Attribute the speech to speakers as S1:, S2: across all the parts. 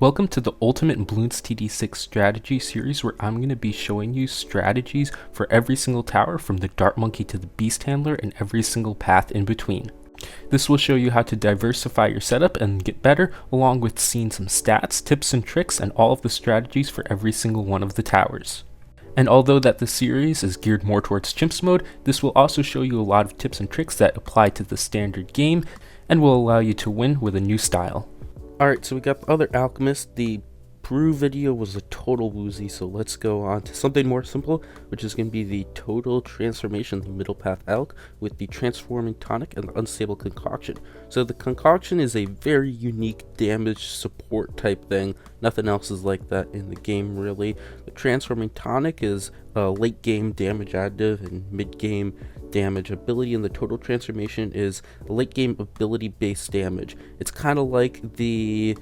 S1: Welcome to the Ultimate Bloons TD6 strategy series, where I'm going to be showing you strategies for every single tower from the Dart Monkey to the Beast Handler and every single path in between. This will show you how to diversify your setup and get better, along with seeing some stats, tips and tricks, and all of the strategies for every single one of the towers. And although that the series is geared more towards Chimps mode, this will also show you a lot of tips and tricks that apply to the standard game and will allow you to win with a new style. Alright, so we got the other Alchemist. The brew video was a total woozy, so let's go on to something more simple, which is going to be the total transformation, the middle path Alch, with the transforming Tonic and the unstable concoction. So the concoction is a very unique damage support type thing. Nothing else is like that in the game, really. The transforming Tonic is a late game damage additive and mid game damage ability, and the total transformation is late game ability based damage. It's kind of like the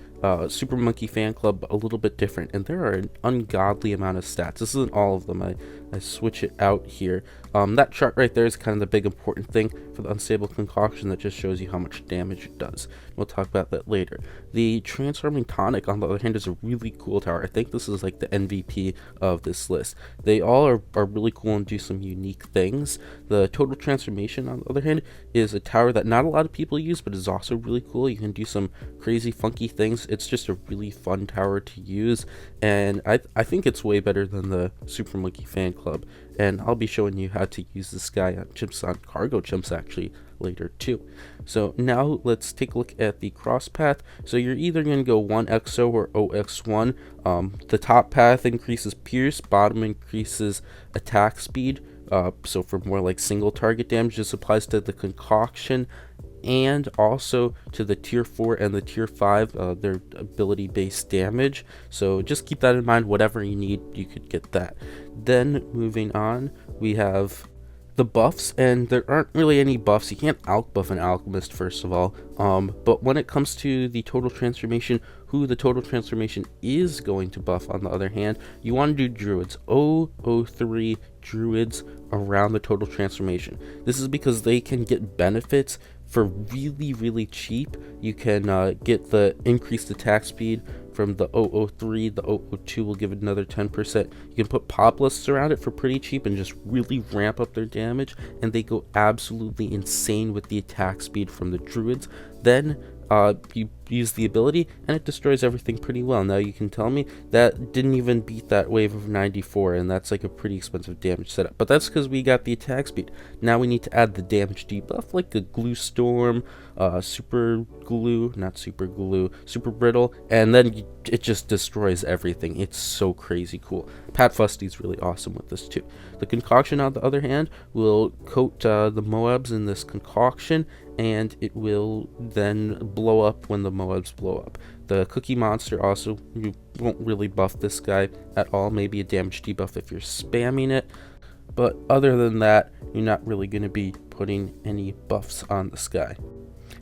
S1: Super Monkey Fan Club, a little bit different, and there are an ungodly amount of stats. This isn't all of them. I switch it out here. That chart right there is kind of the big important thing for the unstable concoction that just shows you how much damage it does. We'll talk about that later. The transforming Tonic, on the other hand, is a really cool tower. I think this is like the MVP of this list. They all are really cool and do some unique things. The total transformation, on the other hand, is a tower that not a lot of people use, but is also really cool. You can do some crazy funky things. It's just a really fun tower to use, and I think it's way better than the Super Monkey Fan Club, and I'll be showing you how to use this guy on Chimps, on Cargo Chimps actually, later too. So now let's take a look at the cross path. So you're either going to go 1XO or OX1. The top path increases pierce, bottom increases attack speed. So for more like single target damage, this applies to the concoction and also to the tier 4 and the tier 5, their ability based damage. So just keep that in mind. Whatever you need, you could get that. Then moving on, we have the buffs, and there aren't really any buffs. You can't Alch buff an Alchemist, first of all, but when it comes to the total transformation, who the total transformation is going to buff, on the other hand, you want to do druids. 003 druids around the total transformation. This is because they can get benefits for really cheap. You can get the increased attack speed from the 003. The 002 will give it another 10%. You can put pop lists around it for pretty cheap and just really ramp up their damage, and they go absolutely insane with the attack speed from the druids. Then you use the ability and it destroys everything pretty well. Now you can tell me that didn't even beat that wave of 94, and that's like a pretty expensive damage setup, but that's because we got the attack speed. Now we need to add the damage debuff, like a glue storm, super glue, not super glue, super brittle, and then it just destroys everything. It's so crazy cool. Pat Fusty's really awesome with this too. The concoction, on the other hand, will coat the Moabs in this concoction, and it will then blow up when the Moabs blow up. The Cookie Monster also, you won't really buff this guy at all. Maybe a damage debuff if you're spamming it, but other than that, you're not really going to be putting any buffs on this guy.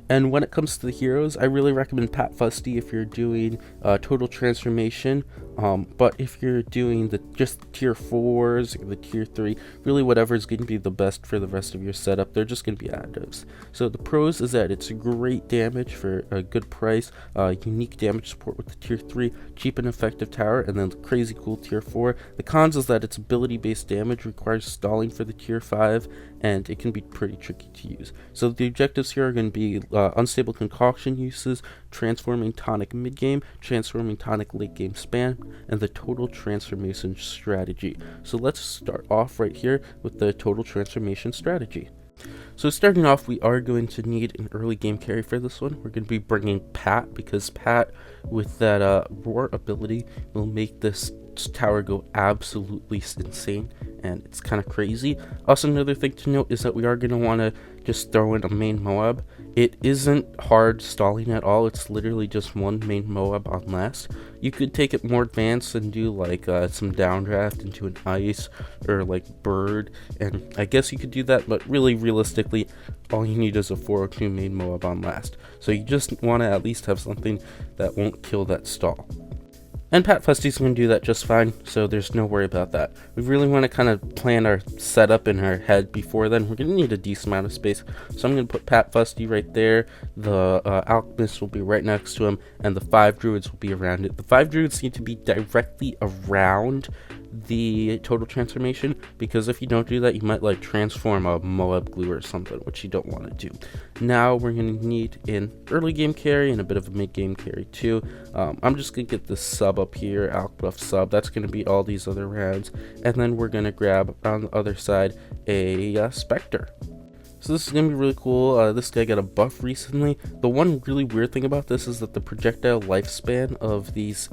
S1: And when it comes to the heroes, I really recommend Pat Fusty if you're doing total transformation, but if you're doing just tier 4s or the tier 3, really whatever is going to be the best for the rest of your setup, they're just going to be additives. So the pros is that it's great damage for a good price, unique damage support with the tier 3, cheap and effective tower, and then the crazy cool tier 4. The cons is that its ability based damage requires stalling for the tier 5, and it can be pretty tricky to use. So the objectives here are going to be unstable concoction uses, transforming Tonic mid game, transforming Tonic late game span, and the total transformation strategy. So let's start off right here with the total transformation strategy. So starting off, we are going to need an early game carry for this one. We're going to be bringing Pat, because Pat with that roar ability will make this tower go absolutely insane, and it's kind of crazy. Also, another thing to note is that we are going to want to just throw in a main Moab. It isn't hard stalling at all. It's literally just one main Moab on last. You could take it more advanced and do like some downdraft into an ice or like bird, and I guess you could do that, but really realistically all you need is a 402 main Moab on last. So you just want to at least have something that won't kill that stall. And Pat Fusty's going to do that just fine, so there's no worry about that. We really want to kind of plan our setup in our head before then. We're going to need a decent amount of space, so I'm going to put Pat Fusty right there. The Alchemist will be right next to him, and the 5 druids will be around it. The 5 druids need to be directly around the total transformation, because if you don't do that, you might like transform a Moab glue or something, which you don't want to do. Now we're going to need an early game carry and a bit of a mid game carry too. I'm just going to get this sub up here, Alch buff sub. That's going to be all these other rounds, and then we're going to grab on the other side a Spectre. So this is going to be really cool. This guy got a buff recently. The one really weird thing about this is that the projectile lifespan of these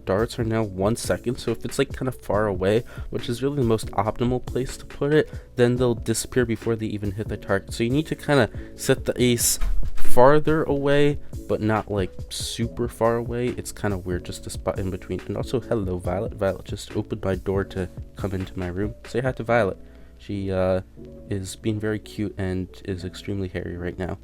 S1: darts are now 1 second. So if it's like kind of far away, which is really the most optimal place to put it, then they'll disappear before they even hit the target. So you need to kind of set the ace farther away, but not like super far away. It's kind of weird, just a spot in between. And also, hello Violet. Violet just opened my door to come into my room. Say hi to Violet. She is being very cute and is extremely hairy right now.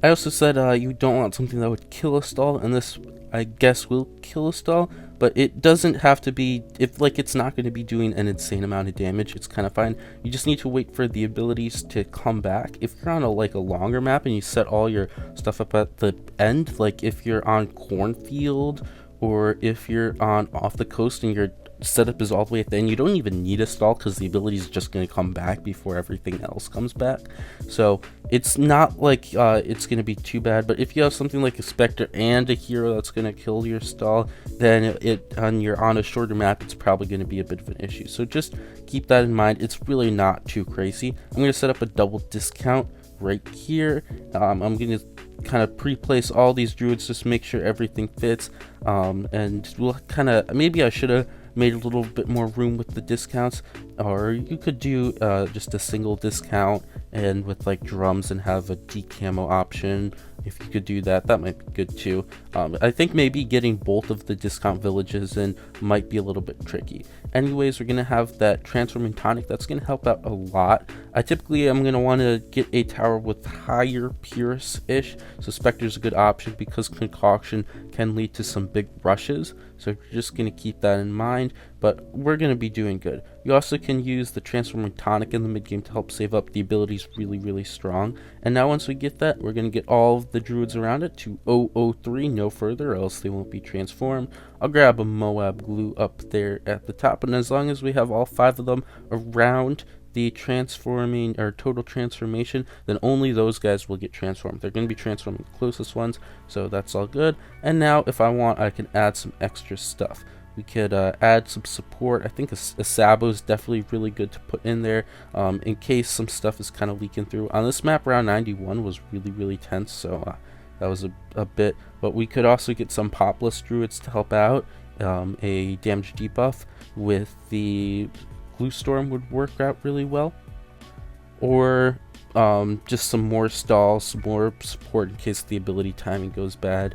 S1: I also said you don't want something that would kill a stall, and this I guess will kill a stall, but it doesn't have to be, if like it's not going to be doing an insane amount of damage, it's kind of fine. You just need to wait for the abilities to come back. If you're on a longer map and you set all your stuff up at the end, like if you're on Cornfield or if you're on off the coast and your setup is all the way at the end, you don't even need a stall because the ability is just going to come back before everything else comes back. So it's not like it's going to be too bad, but if you have something like a Spectre and a hero that's going to kill your stall, then you're on a shorter map, it's probably going to be a bit of an issue. So just keep that in mind. It's really not too crazy. I'm going to set up a double discount right here. I'm going to kind of pre-place all these druids, just make sure everything fits, and we'll kind of, maybe I should have made a little bit more room with the discounts, or you could do just a single discount and with like drums and have a decamo option. If you could do that, that might be good too. I think maybe getting both of the discount villages in might be a little bit tricky. Anyways, we're gonna have that transforming tonic. That's gonna help out a lot. I typically am gonna want to get a tower with higher pierce-ish, so Spectre's a good option because concoction can lead to some big rushes. So you're just gonna keep that in mind, but we're gonna be doing good. You also can use the transforming tonic in the mid game to help save up. The ability's really strong. And now once we get that, we're gonna get all of the druids around it to 003, no further, or else they won't be transformed. I'll grab a Moab glue up there at the top, and as long as we have all 5 of them around the transforming or total transformation, then only those guys will get transformed. They're going to be transforming the closest ones, so that's all good. And now if I want, I can add some extra stuff. We could add some support. I think a Sabo is definitely really good to put in there in case some stuff is kind of leaking through. On this map, round 91 was really tense, so that was a bit. But we could also get some Popless druids to help out. A damage debuff with the Glue Storm would work out really well, or just some more stalls, some more support in case the ability timing goes bad.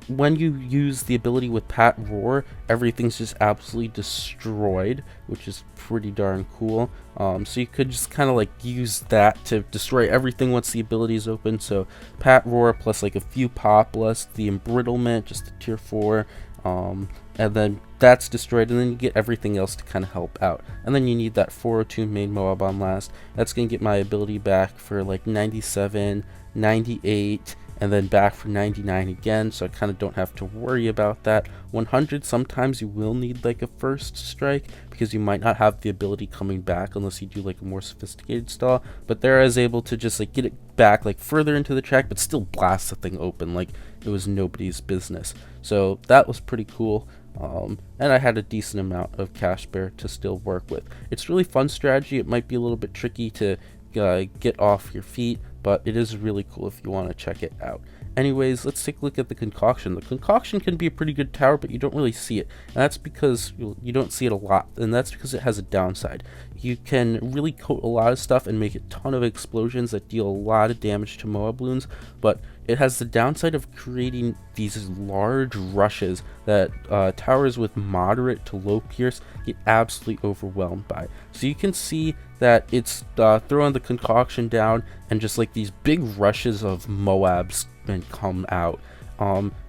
S1: When you use the ability with Pat Roar, everything's just absolutely destroyed, which is pretty darn cool. So you could just kind of like use that to destroy everything once the ability is open. So Pat Roar plus like a few Popless, the embrittlement, just a tier 4, and then that's destroyed, and then you get everything else to kind of help out. And then you need that 402 main Moab on last. That's going to get my ability back for like 97, 98, and then back for 99 again, so I kind of don't have to worry about that. 100, sometimes you will need like a first strike because you might not have the ability coming back unless you do like a more sophisticated stall, but there I was able to just like get it back like further into the track but still blast the thing open like it was nobody's business. So that was pretty cool. And I had a decent amount of cash bear to still work with. It's really fun strategy. It might be a little bit tricky to get off your feet, but it is really cool if you want to check it out. Anyways, let's take a look at the concoction. The concoction can be a pretty good tower, but you don't really see it. And that's because you don't see it a lot, and that's because it has a downside. You can really coat a lot of stuff and make a ton of explosions that deal a lot of damage to Moab Bloons, but it has the downside of creating these large rushes that towers with moderate to low pierce get absolutely overwhelmed by. So you can see that it's throwing the concoction down, and just like these big rushes of Moabs and come out,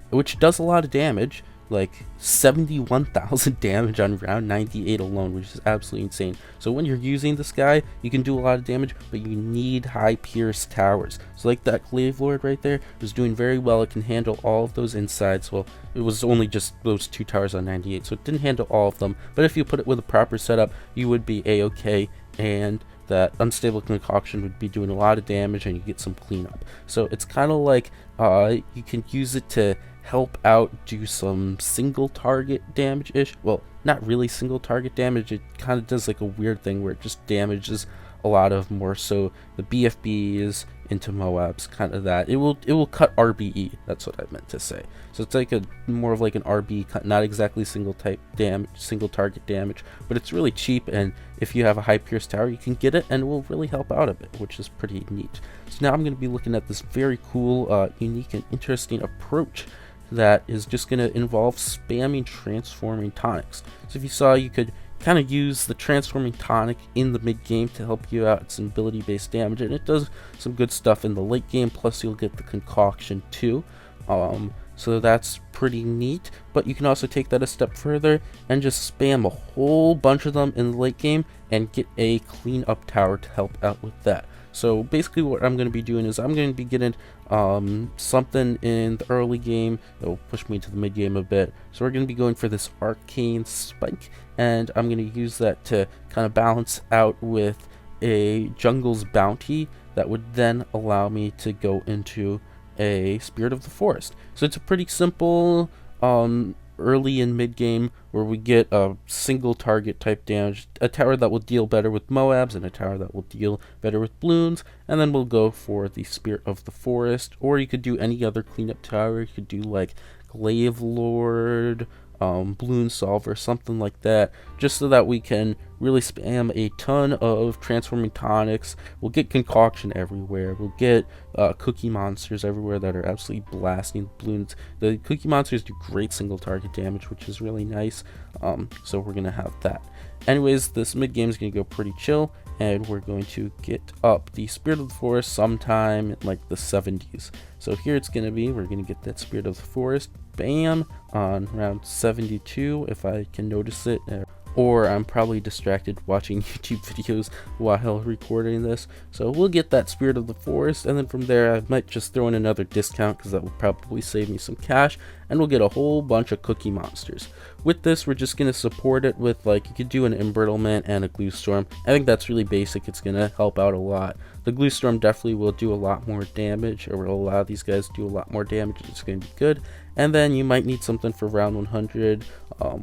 S1: which does a lot of damage. like 71,000 damage on round 98 alone, which is absolutely insane. So when you're using this guy, you can do a lot of damage, but you need high pierce towers. So like that Glaive Lord right there was doing very well. It can handle all of those insides. Well, it was only just those 2 towers on 98, so it didn't handle all of them, but if you put it with a proper setup, you would be a-okay, and that unstable concoction would be doing a lot of damage, and you get some cleanup. So it's kind of like you can use it to help out do some single target damage ish. Well, not really single target damage. It kind of does like a weird thing where it just damages a lot of more so the BFBs into Moabs, kind of that. It will cut RBE. That's what I meant to say. So it's like a more of like an RB cut, not exactly single target damage, but it's really cheap, and if you have a high pierce tower, you can get it, and it will really help out a bit, which is pretty neat. So now I'm going to be looking at this very cool, unique, and interesting approach that is just going to involve spamming transforming tonics. So if you saw, you could kind of use the transforming tonic in the mid game to help you out some ability based damage, and it does some good stuff in the late game, plus you'll get the concoction too. So that's pretty neat, but you can also take that a step further and just spam a whole bunch of them in the late game and get a clean up tower to help out with that. So basically what I'm going to be doing is I'm going to be getting something in the early game that will push me to the mid game a bit. So we're going to be going for this arcane spike, and I'm going to use that to kind of balance out with a jungle's bounty that would then allow me to go into a Spirit of the Forest. So it's a pretty simple early and mid game where we get a single target type damage, a tower that will deal better with Moabs and a tower that will deal better with Bloons, and then we'll go for the Spirit of the Forest. Or you could do any other cleanup tower. You could do like Glaive Lord, Bloon Solver, something like that, just so that we can really spam a ton of transforming tonics. We'll get concoction everywhere. We'll get cookie monsters everywhere that are absolutely blasting Bloons. The cookie monsters do great single target damage, which is really nice. So we're gonna have that. Anyways, this mid game is gonna go pretty chill, and we're going to get up the Spirit of the Forest sometime in like the 70s. So here it's gonna be, we're gonna get that Spirit of the Forest, bam, on round 72 if I can notice it, or I'm probably distracted watching YouTube videos while recording this. So we'll get that Spirit of the Forest, and then from there I might just throw in another discount because that will probably save me some cash, and we'll get a whole bunch of cookie monsters. With this, we're just going to support it with, like, you could do an Embrittlement and a Glue Storm. I think that's really basic. It's going to help out a lot. The Glue Storm definitely will do a lot more damage, or will allow these guys to do a lot more damage. It's going to be good. And then you might need something for round 100,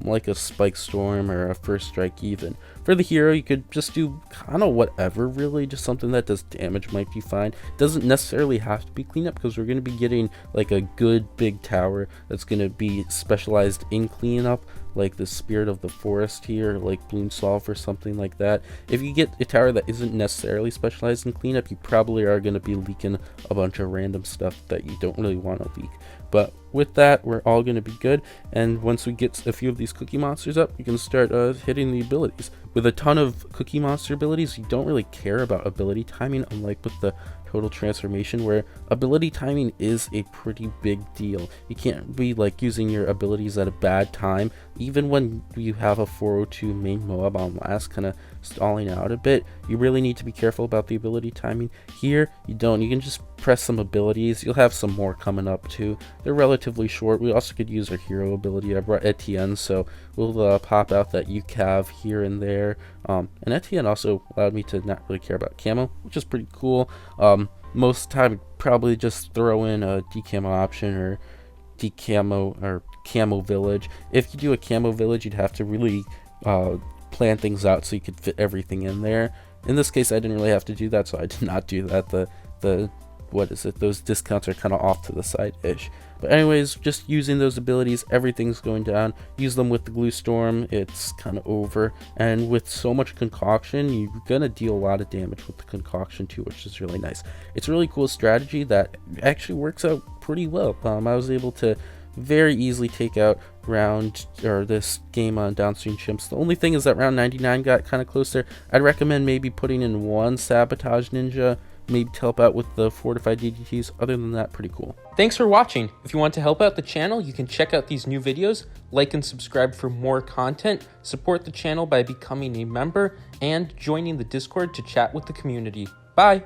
S1: like a Spike Storm or a First Strike even. For the hero, you could just do kind of whatever, really. Just something that does damage might be fine. It doesn't necessarily have to be cleanup, because we're going to be getting like a good big tower that's going to be specialized in cleanup, like the Spirit of the Forest here, like Bloon Solve or something like that. If you get a tower that isn't necessarily specialized in cleanup, you probably are going to be leaking a bunch of random stuff that you don't really want to leak. But with that, we're all going to be good, and once we get a few of these cookie monsters up, you can start hitting the abilities. With a ton of cookie monster abilities, you don't really care about ability timing, unlike with the total transformation, where ability timing is a pretty big deal. You can't be like using your abilities at a bad time, even when you have a 402 main Moab on last, kind of stalling out a bit. You really need to be careful about the ability timing. Here, you don't. You can just press some abilities. You'll have some more coming up too. They're relatively short. We also could use our hero ability. I brought Etienne, so we'll pop out that UCAV here and there. And Etienne also allowed me to not really care about camo, which is pretty cool. Most of the time, I'd probably just throw in a decamo option or decamo or camo village. If you do a camo village, you'd have to really plan things out so you could fit everything in there. In this case, I didn't really have to do that, so I did not do that. The what is it? Those discounts are kind of off to the side-ish. But anyways, just using those abilities, everything's going down. Use them with the Glue Storm, it's kind of over. And with so much concoction, you're gonna deal a lot of damage with the concoction too, which is really nice. It's a really cool strategy that actually works out pretty well. I was able to very easily take out this game on downstream chimps. The only thing is that round 99 got kind of close there. I'd recommend maybe putting in one Sabotage Ninja maybe to help out with the fortified DDTs. Other than that, pretty cool. Thanks for watching. If you want to help out the channel, you can check out these new videos, like and subscribe for more content, support the channel by becoming a member, and joining the Discord to chat with the community. Bye!